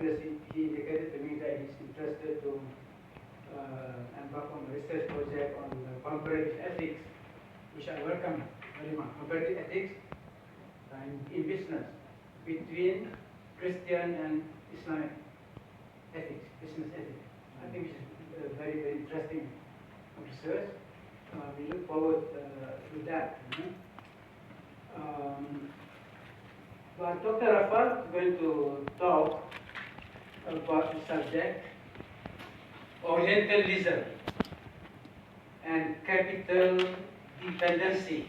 August, he indicated to me that he's interested to embark on a research project on comparative ethics, which I welcome very much. Comparative ethics in business between Christian and Islamic ethics, business ethics. I think it's a very, very interesting research. We look forward to that. But Dr. Rafat is going to talk about the subject Orientalism and capital dependency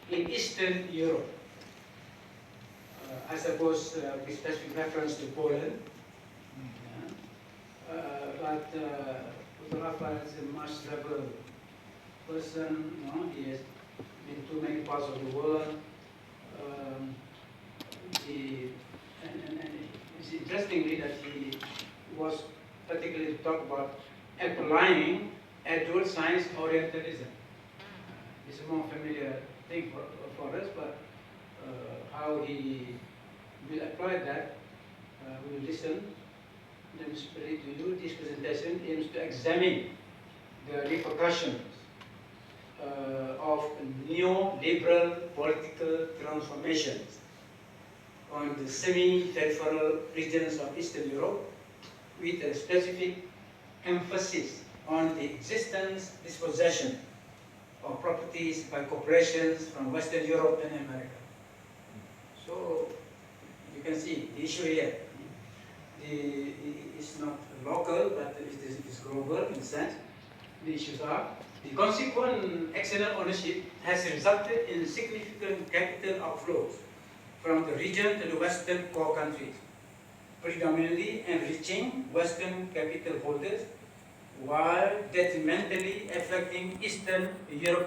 in Eastern Europe. I suppose with specific reference to Poland. But Dr. Rafat is a much traveled person. He has been to many parts of the world. And it's interestingly that he was particularly talk about applying adult science Orientalism. It's a more familiar thing for us, but how he will apply that, we will listen. Let me speak to you. This presentation aims to examine the repercussions of neoliberal political transformations on the semi-peripheral regions of Eastern Europe, with a specific emphasis on the existence, dispossession of properties by corporations from Western Europe and America. So you can see the issue here. It's not local, but it is global in a sense. The issues are the consequent external ownership has resulted in significant capital outflows from the region to the Western core countries, predominantly enriching Western capital holders while detrimentally affecting Eastern Europe